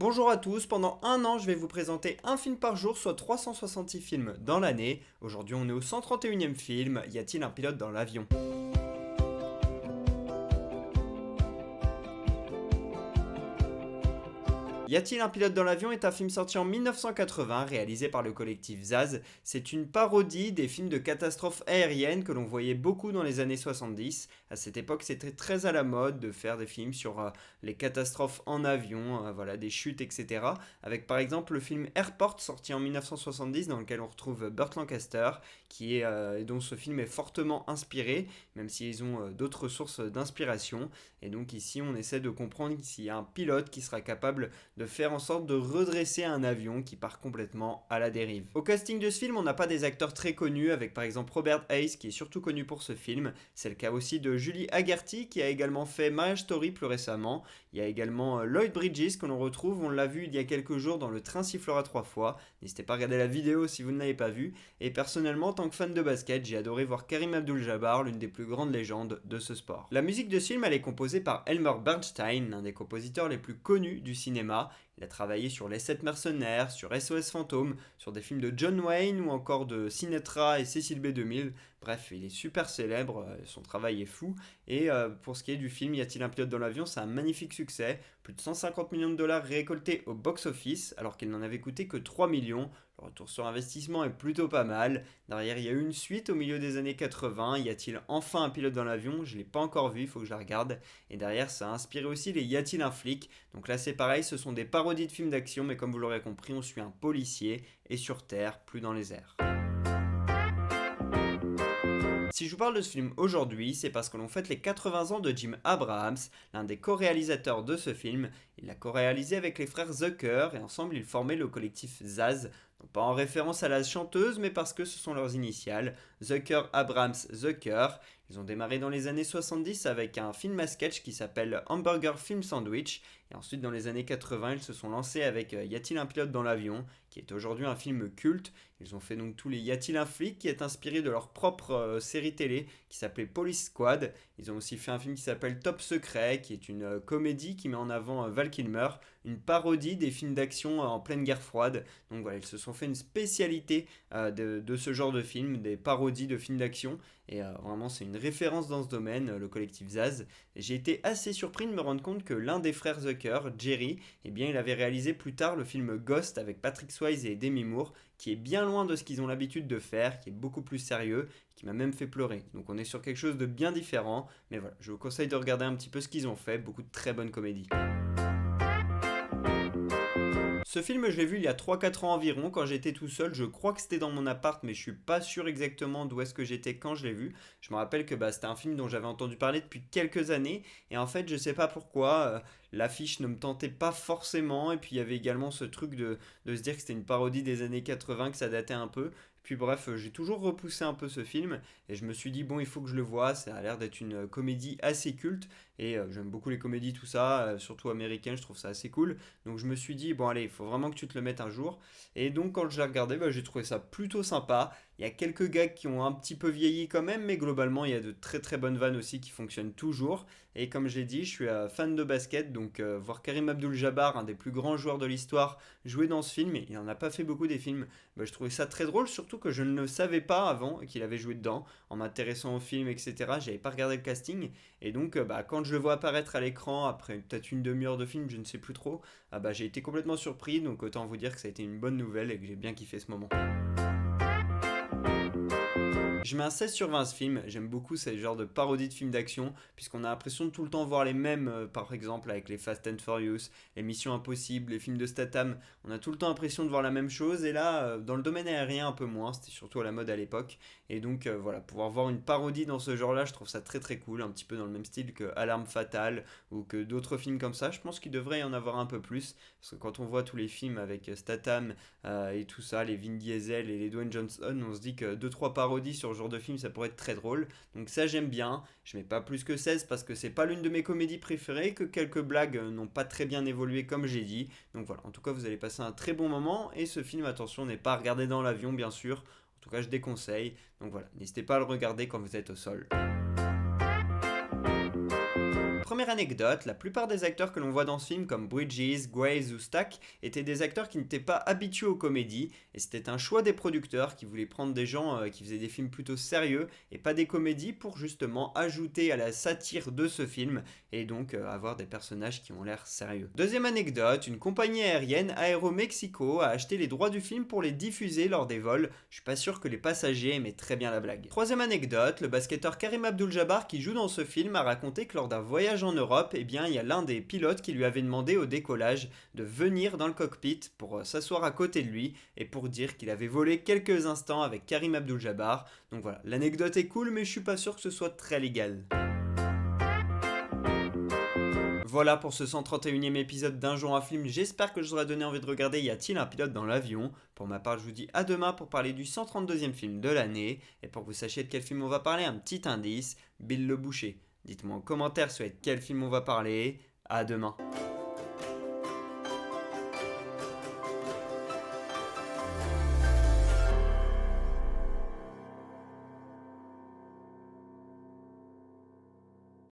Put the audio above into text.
Bonjour à tous, pendant un an je vais vous présenter un film par jour, soit 366 films dans l'année. Aujourd'hui on est au 131e film, y a-t-il un pilote dans l'avion? Y a-t-il un pilote dans l'avion est un film sorti en 1980, réalisé par le collectif Zaz. C'est une parodie des films de catastrophes aériennes que l'on voyait beaucoup dans les années 70. À cette époque, c'était très à la mode de faire des films sur les catastrophes en avion, voilà, des chutes, etc. Avec par exemple le film Airport, sorti en 1970, dans lequel on retrouve Burt Lancaster, dont ce film est fortement inspiré, même s'ils ont d'autres sources d'inspiration. Et donc ici, on essaie de comprendre s'il y a un pilote qui sera capable de faire en sorte de redresser un avion qui part complètement à la dérive. Au casting de ce film, on n'a pas des acteurs très connus, avec par exemple Robert Hayes qui est surtout connu pour ce film. C'est le cas aussi de Julie Agerty qui a également fait Marriage Story plus récemment. Il y a également Lloyd Bridges que l'on retrouve, on l'a vu il y a quelques jours dans Le Train sifflera 3 fois. N'hésitez pas à regarder la vidéo si vous ne l'avez pas vue. Et personnellement, en tant que fan de basket, j'ai adoré voir Karim Abdul-Jabbar, l'une des plus grandes légendes de ce sport. La musique de ce film, elle est composée par Elmer Bernstein, l'un des compositeurs les plus connus du cinéma. Il a travaillé sur Les 7 mercenaires, sur SOS Fantôme, sur des films de John Wayne ou encore de Sinatra et Cécile B2000. Bref, il est super célèbre, son travail est fou. Et pour ce qui est du film Y a-t-il un pilote dans l'avion, c'est un magnifique succès. Plus de 150 millions de dollars récoltés au box-office, alors qu'il n'en avait coûté que 3 millions. Le retour sur investissement est plutôt pas mal. Derrière, il y a eu une suite au milieu des années 80. Y a-t-il enfin un pilote dans l'avion? Je ne l'ai pas encore vu, il faut que je la regarde. Et derrière, ça a inspiré aussi les Y a-t-il un flic? Donc là, c'est pareil, ce sont des parodies de films d'action, mais comme vous l'aurez compris, on suit un policier, et sur Terre, plus dans les airs. Si je vous parle de ce film aujourd'hui, c'est parce que l'on fête les 80 ans de Jim Abrahams, l'un des co-réalisateurs de ce film. Il l'a co-réalisé avec les frères Zucker et ensemble ils formaient le collectif Zaz. Non pas en référence à la chanteuse, mais parce que ce sont leurs initiales, Zucker, Abrahams, Zucker. Ils ont démarré dans les années 70 avec un film à sketch qui s'appelle Hamburger Film Sandwich. Et ensuite, dans les années 80, ils se sont lancés avec Y a-t-il un pilote dans l'avion, qui est aujourd'hui un film culte. Ils ont fait donc tous les Y a-t-il un flic, qui est inspiré de leur propre série télé qui s'appelait Police Squad. Ils ont aussi fait un film qui s'appelle Top Secret, qui est une comédie qui met en avant Val Kilmer, une parodie des films d'action en pleine guerre froide. Donc voilà, ils se sont fait une spécialité de ce genre de film, des parodies de films d'action. Et vraiment, c'est une référence dans ce domaine, le collectif Zaz. Et j'ai été assez surpris de me rendre compte que l'un des frères Zucker, Jerry, eh bien, il avait réalisé plus tard le film Ghost avec Patrick Swayze et Demi Moore, qui est bien loin de ce qu'ils ont l'habitude de faire, qui est beaucoup plus sérieux, qui m'a même fait pleurer. Donc on est sur quelque chose de bien différent, mais voilà, je vous conseille de regarder un petit peu ce qu'ils ont fait, beaucoup de très bonnes comédies. Ce film, je l'ai vu il y a 3 4 ans environ, quand j'étais tout seul. Je crois que c'était dans mon appart, mais je suis pas sûr exactement d'où est-ce que j'étais quand je l'ai vu. Je me rappelle que c'était un film dont j'avais entendu parler depuis quelques années, et en fait, je sais pas pourquoi, l'affiche ne me tentait pas forcément, et puis il y avait également ce truc de se dire que c'était une parodie des années 80, que ça datait un peu. Puis bref, j'ai toujours repoussé un peu ce film, et je me suis dit, bon, il faut que je le voie, ça a l'air d'être une comédie assez culte, et j'aime beaucoup les comédies, tout ça, surtout américaines, je trouve ça assez cool. Donc je me suis dit, bon allez, il faut vraiment que tu te le mettes un jour. Et donc quand je l'ai regardé, j'ai trouvé ça plutôt sympa. Il y a quelques gags qui ont un petit peu vieilli quand même, mais globalement il y a de très très bonnes vannes aussi qui fonctionnent toujours. Et comme je l'ai dit, je suis fan de basket, donc voir Karim Abdul-Jabbar, un des plus grands joueurs de l'histoire, jouer dans ce film, et il n'en a pas fait beaucoup des films, je trouvais ça très drôle, surtout que je ne le savais pas avant qu'il avait joué dedans, en m'intéressant au film, etc. J'avais pas regardé le casting, et donc quand je le vois apparaître à l'écran, après peut-être une demi-heure de film, je ne sais plus trop, j'ai été complètement surpris, donc autant vous dire que ça a été une bonne nouvelle et que j'ai bien kiffé ce moment. Je mets un 16 sur 20 ce film, j'aime beaucoup ce genre de parodie de films d'action, puisqu'on a l'impression de tout le temps voir les mêmes, par exemple avec les Fast and Furious, les Missions Impossibles, les films de Statham, on a tout le temps l'impression de voir la même chose, et là, dans le domaine aérien un peu moins, c'était surtout à la mode à l'époque, et donc voilà, pouvoir voir une parodie dans ce genre-là, je trouve ça très très cool, un petit peu dans le même style que Alarme Fatale, ou que d'autres films comme ça, je pense qu'il devrait y en avoir un peu plus, parce que quand on voit tous les films avec Statham et tout ça, les Vin Diesel et les Dwayne Johnson, on se dit que deux trois parodies sur ce genre de film, ça pourrait être très drôle. Donc ça, j'aime bien. Je mets pas plus que 16 parce que c'est pas l'une de mes comédies préférées, que quelques blagues n'ont pas très bien évolué comme j'ai dit. Donc voilà, en tout cas, vous allez passer un très bon moment. Et ce film, attention, n'est pas à regarder dans l'avion, bien sûr. En tout cas, je déconseille. Donc voilà, n'hésitez pas à le regarder quand vous êtes au sol. première anecdote, la plupart des acteurs que l'on voit dans ce film comme Bridges, Grace ou Stack étaient des acteurs qui n'étaient pas habitués aux comédies et c'était un choix des producteurs qui voulaient prendre des gens qui faisaient des films plutôt sérieux et pas des comédies pour justement ajouter à la satire de ce film et donc avoir des personnages qui ont l'air sérieux. Deuxième anecdote, une compagnie aérienne Aeromexico a acheté les droits du film pour les diffuser lors des vols. Je suis pas sûr que les passagers aimaient très bien la blague. Troisième anecdote, le basketteur Karim Abdul-Jabbar qui joue dans ce film a raconté que lors d'un voyage en Europe, eh bien, il y a l'un des pilotes qui lui avait demandé au décollage de venir dans le cockpit pour s'asseoir à côté de lui et pour dire qu'il avait volé quelques instants avec Karim Abdul-Jabbar. Donc voilà, l'anecdote est cool mais je suis pas sûr que ce soit très légal. Voilà pour ce 131e épisode d'Un jour un film, j'espère que je vous aurai donné envie de regarder Y a-t-il un pilote dans l'avion. Pour ma part je vous dis à demain pour parler du 132e film de l'année, et pour que vous sachiez de quel film on va parler, un petit indice, Bill le Boucher. Dites-moi en commentaire sur quel film on va parler, à demain.